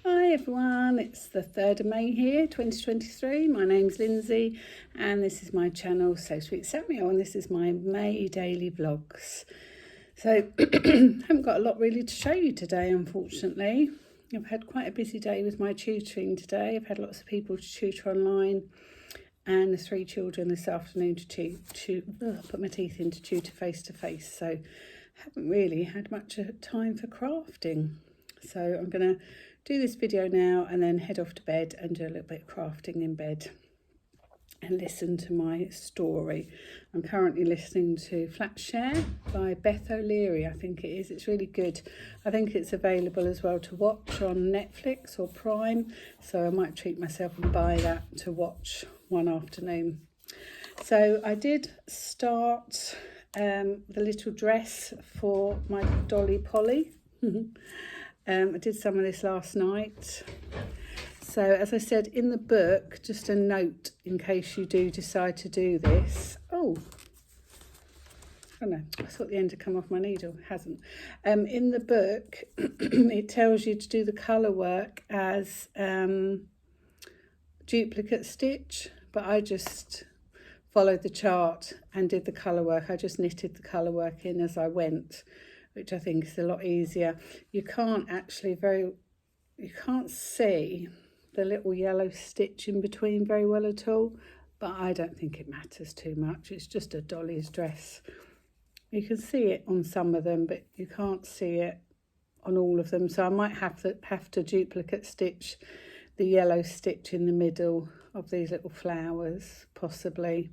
Hi everyone, it's the 3rd of May here, 2023. My name's Lindsay and this is my channel, So Sweet Samuel, and this is my May daily vlogs. So, I haven't got a lot really to show you today, unfortunately. I've had quite a busy day with my tutoring today. I've had lots of people to tutor online and the 3 children this afternoon to put my teeth in to tutor face to face. So, haven't really had much time for crafting. So I'm going to do this video now and then head off to bed and do a little bit of crafting in bed and listen to my story. I'm currently listening to Flat Share by Beth O'Leary, I think it is. It's really good. I think it's available as well to watch on Netflix or Prime, so I might treat myself and buy that to watch one afternoon. So I did start the little dress for my Dolly Polly. I did some of this last night. So as I said in the book, just a note in case you do decide to do this. Oh no, I thought the end had come off my needle, it hasn't. In the book, it tells you to do the colour work as duplicate stitch, but I just followed the chart and did the colour work. I just knitted the colour work in as I went, which I think is a lot easier. You can't see the little yellow stitch in between very well at all, but I don't think it matters too much. It's just a Dolly's dress. You can see it on some of them, but you can't see it on all of them. So I might have to duplicate stitch the yellow stitch in the middle of these little flowers, possibly.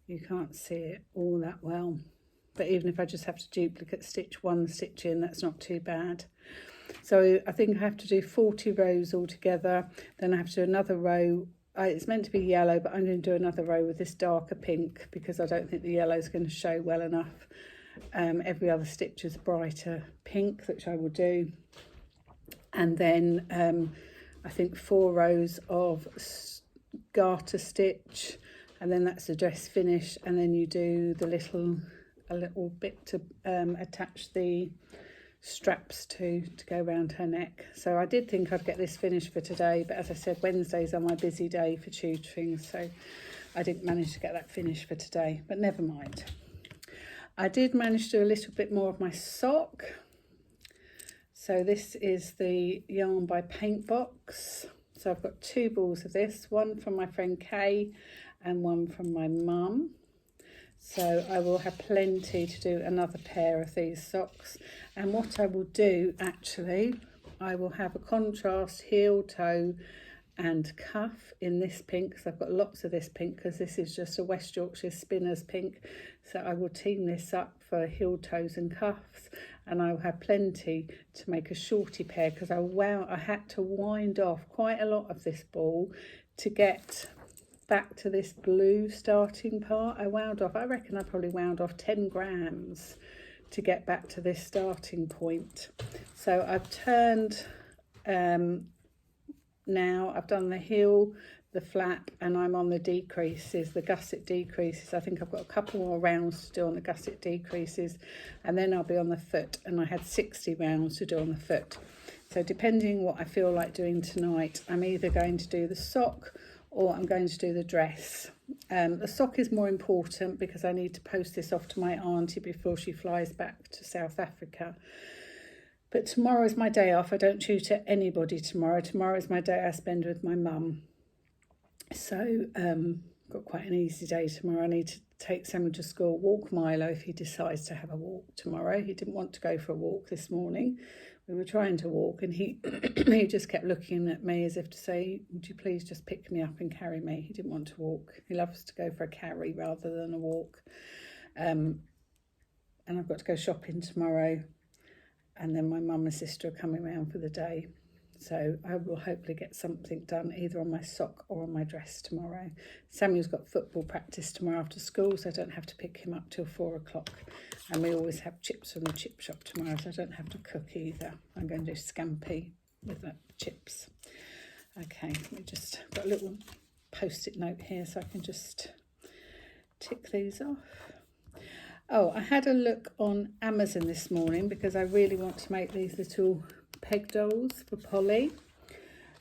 You can't see it all that well. But even if I just have to duplicate stitch one stitch in, that's not too bad. So I think I have to do 40 rows altogether. Then I have to do another row. It's meant to be yellow, but I'm going to do another row with this darker pink because I don't think the yellow is going to show well enough. Every other stitch is brighter pink, which I will do. And then I think 4 rows of garter stitch, and then that's the dress finish. And then you do the a little bit to attach the straps to go around her neck. So I did think I'd get this finished for today, but as I said, Wednesdays are my busy day for tutoring, so I didn't manage to get that finished for today, but never mind. I did manage to do a little bit more of my sock. So this is the yarn by Paintbox. So I've got 2 balls of this, one from my friend Kay and one from my mum. So I will have plenty to do another pair of these socks. And what I will do, actually, I will have a contrast heel, toe and cuff in this pink, because I've got lots of this pink, because this is just a West Yorkshire Spinners pink. So I will team this up for heel, toes and cuffs. And I will have plenty to make a shorty pair, because I had to wind off quite a lot of this ball to get back to this blue starting part. I reckon I probably wound off 10 grams to get back to this starting point. So I've turned now, I've done the heel, the flap, and I'm on the decreases, the gusset decreases. I think I've got a couple more rounds to do on the gusset decreases, and then I'll be on the foot, and I had 60 rounds to do on the foot. So depending what I feel like doing tonight, I'm either going to do the sock or I'm going to do the dress. The sock is more important because I need to post this off to my auntie before she flies back to South Africa. But tomorrow is my day off. I don't tutor anybody tomorrow. Tomorrow is my day I spend with my mum. So got quite an easy day tomorrow. I need to take Samuel to school, walk Milo if he decides to have a walk tomorrow. He didn't want to go for a walk this morning. We were trying to walk and he he just kept looking at me as if to say, would you please just pick me up and carry me? He didn't want to walk. He loves to go for a carry rather than a walk. And I've got to go shopping tomorrow. And then my mum and sister are coming round for the day. So I will hopefully get something done either on my sock or on my dress tomorrow. Samuel's got football practice tomorrow after school, so I don't have to pick him up till 4 o'clock. And we always have chips from the chip shop tomorrow, so I don't have to cook either. I'm going to do scampi with the chips. Okay, let me just got a little post-it note here so I can just tick these off. Oh, I had a look on Amazon this morning because I really want to make these little peg dolls for Polly.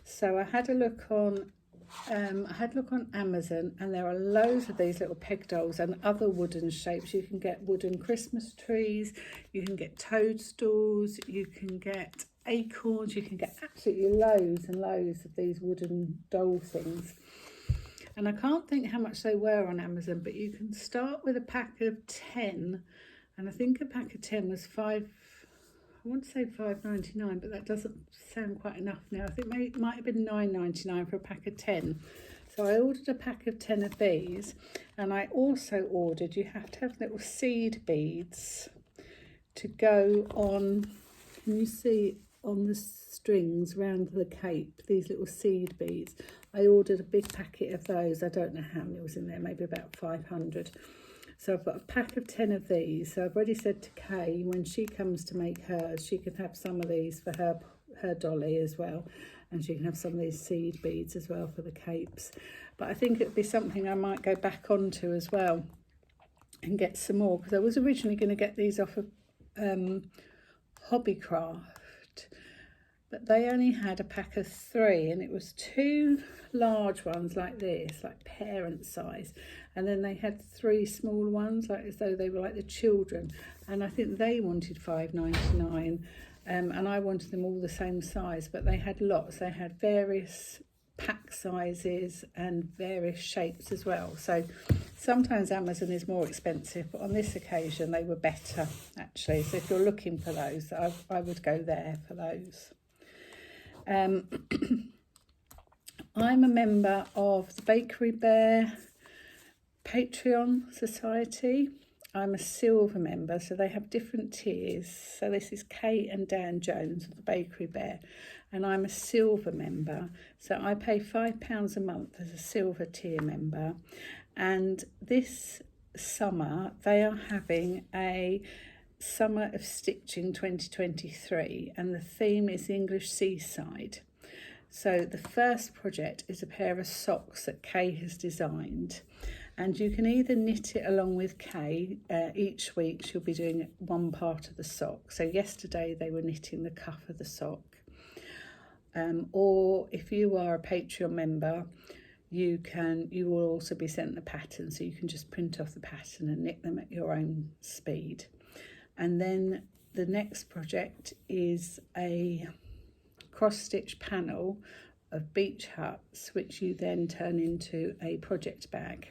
So I had a look on Amazon, and there are loads of these little peg dolls and other wooden shapes. You can get wooden Christmas trees, you can get toadstools, you can get acorns, you can get absolutely loads and loads of these wooden doll things. And I can't think how much they were on Amazon, but you can start with a pack of 10, and I think a pack of 10 was I want to say $5.99, but that doesn't sound quite enough now. I think it might have been $9.99 for a pack of 10. So I ordered a pack of 10 of these, and I also ordered, you have to have little seed beads to go on, can you see on the strings around the cape, these little seed beads. I ordered a big packet of those. I don't know how many was in there, maybe about 500. So I've got a pack of 10 of these. So I've already said to Kay, when she comes to make hers, she can have some of these for her dolly as well. And she can have some of these seed beads as well for the capes. But I think it'd be something I might go back onto as well and get some more. Because I was originally going to get these off of Hobbycraft. But they only had a pack of 3, and it was 2 large ones like this, like parent size, and then they had 3 small ones, like as though they were like the children, and I think they wanted $5.99, and I wanted them all the same size, but they had lots. They had various pack sizes and various shapes as well. So sometimes Amazon is more expensive, but on this occasion they were better actually. So if you're looking for those, I would go there for those. I'm a member of the Bakery Bear Patreon Society. I'm a silver member, so they have different tiers. So this is Kate and Dan Jones of the Bakery Bear, and I'm a silver member. So I pay £5 a month as a silver tier member. And this summer they are having a Summer of Stitching 2023, and the theme is English Seaside. So the first project is a pair of socks that Kay has designed, and you can either knit it along with Kay. Each week she'll be doing one part of the sock. So yesterday they were knitting the cuff of the sock, or if you are a Patreon member, you will also be sent the pattern, so you can just print off the pattern and knit them at your own speed. And then the next project is a cross-stitch panel of beach huts, which you then turn into a project bag.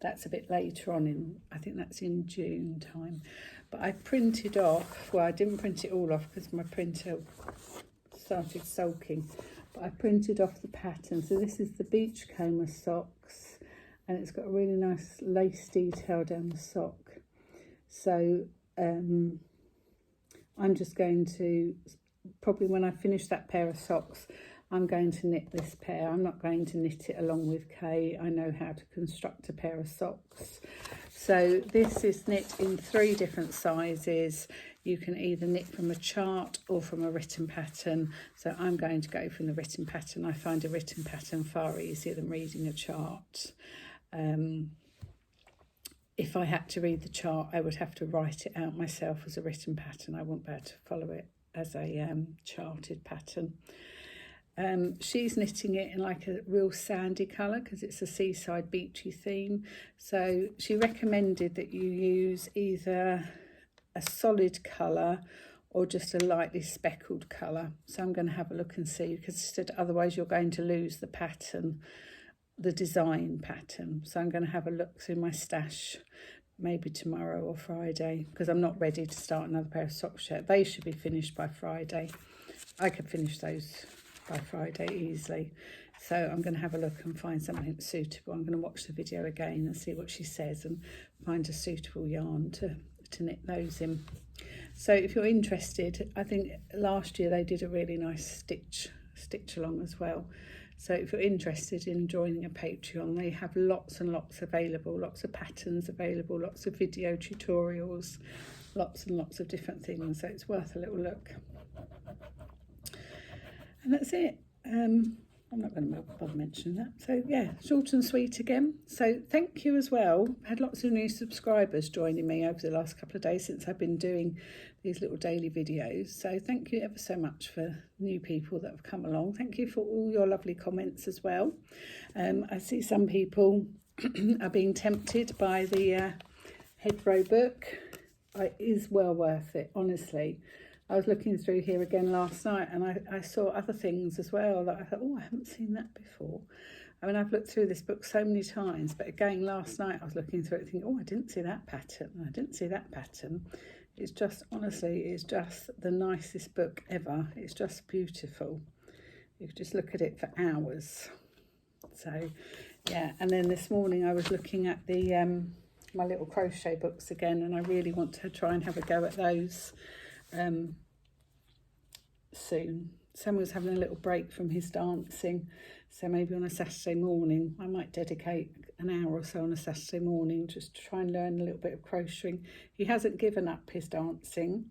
That's a bit later on I think that's in June time. But I printed off, well, I didn't print it all off because my printer started sulking, but I printed off the pattern. So this is the beachcomber socks, and it's got a really nice lace detail down the sock. So I'm just going to, probably when I finish that pair of socks, I'm going to knit this pair. I'm not going to knit it along with Kay. I know how to construct a pair of socks. So this is knit in 3 different sizes. You can either knit from a chart or from a written pattern. So I'm going to go from the written pattern. I find a written pattern far easier than reading a chart. If I had to read the chart, I would have to write it out myself as a written pattern. I wouldn't be able to follow it as a charted pattern. She's knitting it in like a real sandy colour because it's a seaside beachy theme. So she recommended that you use either a solid colour or just a lightly speckled colour. So I'm going to have a look and see, because she said otherwise you're going to lose the pattern, the design pattern. So I'm going to have a look through my stash maybe tomorrow or Friday, because I'm not ready to start another pair of socks yet. They should be finished by Friday. I could finish those by Friday easily. So I'm going to have a look and find something suitable. I'm going to watch the video again and see what she says and find a suitable yarn to knit those in. So if you're interested, I think last year they did a really nice stitch along as well. So if you're interested in joining a Patreon, they have lots and lots available, lots of patterns available, lots of video tutorials, lots and lots of different things. So it's worth a little look. And that's it. I'm not going to bother mentioning that. So yeah, short and sweet again. So thank you as well. I had lots of new subscribers joining me over the last couple of days since I've been doing these little daily videos. So thank you ever so much for new people that have come along. Thank you for all your lovely comments as well. I see some people are being tempted by the hedgerow book. It is well worth it, honestly. I was looking through here again last night and I saw other things as well that I thought, oh, I haven't seen that before. I mean, I've looked through this book so many times, but again, last night I was looking through it thinking, oh, I didn't see that pattern. I didn't see that pattern. It's just, honestly, it's just the nicest book ever. It's just beautiful. You could just look at it for hours. So, yeah. And then this morning I was looking at the my little crochet books again, and I really want to try and have a go at those soon. Sam was having a little break from his dancing, so maybe on a Saturday morning I might dedicate an hour or so on a Saturday morning just to try and learn a little bit of crocheting. He hasn't given up his dancing,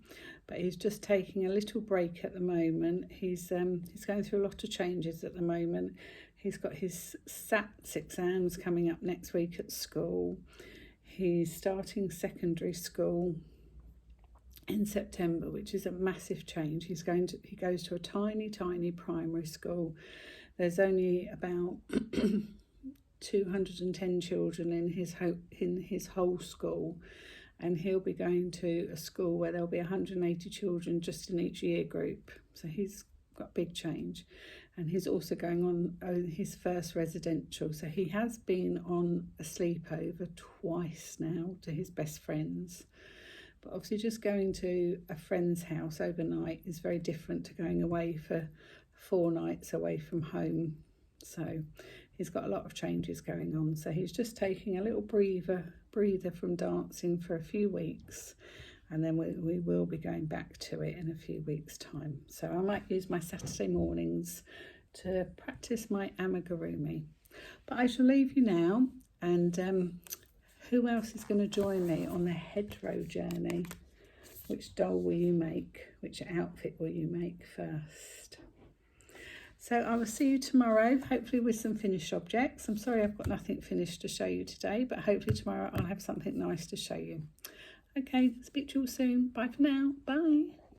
but he's just taking a little break at the moment. He's going through a lot of changes at the moment. He's got his SATs exams coming up next week at school. He's starting secondary school in September, which is a massive change. He goes to a tiny primary school. There's only about 210 children in his whole school, and he'll be going to a school where there'll be 180 children just in each year group. So he's got big change, and he's also going on his first residential. So he has been on a sleepover twice now to his best friends. But obviously just going to a friend's house overnight is very different to going away for 4 nights away from home. So he's got a lot of changes going on. So he's just taking a little breather from dancing for a few weeks. And then we will be going back to it in a few weeks' time. So I might use my Saturday mornings to practice my amigurumi. But I shall leave you now, and who else is going to join me on the hedgerow journey? Which doll will you make? Which outfit will you make first? So I will see you tomorrow, hopefully with some finished objects. I'm sorry I've got nothing finished to show you today, but hopefully tomorrow I'll have something nice to show you. Okay, speak to you all soon. Bye for now. Bye.